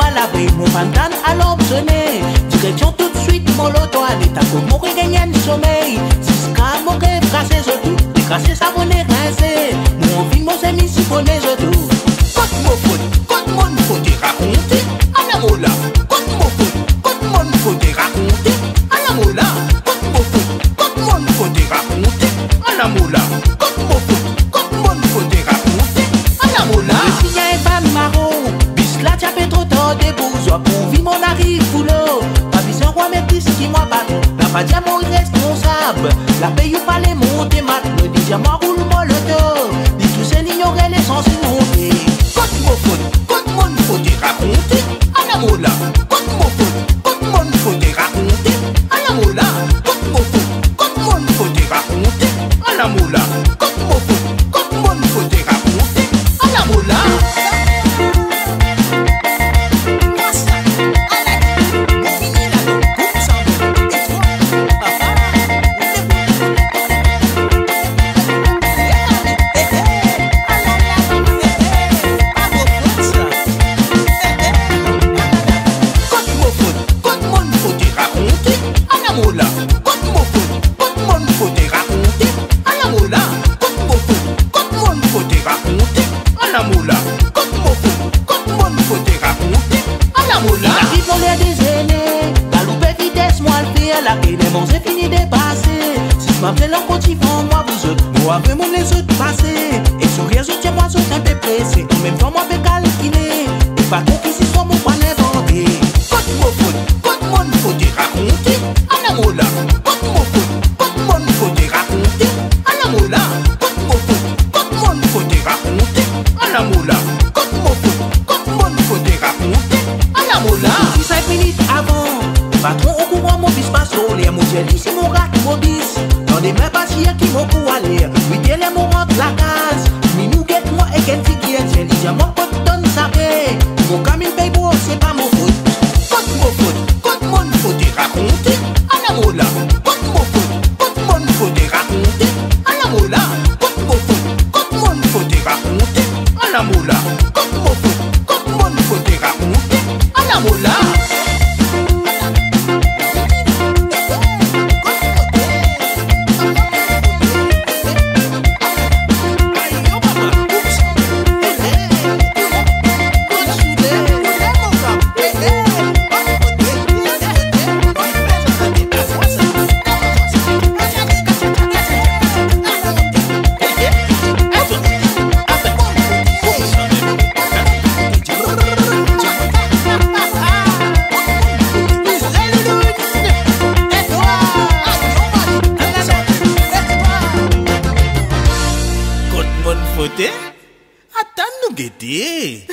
à l'abri, mon pantan à l'aube sonné. Direction tout de suite, mon loto à l'état, comme mon gagné le sommeil. Jusqu'à mon rêve, casser ce tout, décrasser sa monnaie rincée. Mon vie, mon ami, si bonnet ce tout. Quand mon faut te raconter, à la mola. Quand mon faut te raconter, à la mola. Quand mon faut te raconter, à la mola. Quand mon faut te raconter, à la mola. Le signe est pas marron, bis la tiapé trop tard des bourgeois. Pour vivre mon arrive boulot, pas besoin roi mais plus qui moi pas. La pas dire mon responsable, la paye ou pas les monter mat. Le dit moi roule moi le dos, dit tous ces l'ignorer les sens monter. Quand mon faut te raconter, à la mola. Quand mon faut te raconter, à la mola. Quand mon faut te raconter, à la mola. Quand mon faut te raconter, à la mola. C'est fini de passer. Si je m'appelle en continuant, moi vous autres, moi avec mon les autres passer. Et sourire, je tiens moi sur un peu pressé. En même temps, moi je vais calculer. Et pas trop qu'ici soit mon point inventé. Quand mon faut te raconter, à la mola. Quand mon faut te raconter, à la mola. Quand mon faut te raconter, à la mola. Quand mon faut te raconter, à la mola. 5 minutes avant, patron au courant mon bis pas sur l'air. Mon jelly c'est mon rat qui m'obisse. Dans des mains patients qui m'ont pour aller. Oui, elle est mon rentre la case. Mais nous guette moi et qu'elle figure. Jelly, j'ai mon pote donne sa paix. Mon camine paye beau, c'est pas mon faute. Quand mon faut te raconter, à la mola. Quand mon faut te raconter, à la mola. Quand mon faut te raconter, à la mola. Quand mon faut te raconter, à la mola. Attends, nous guetter.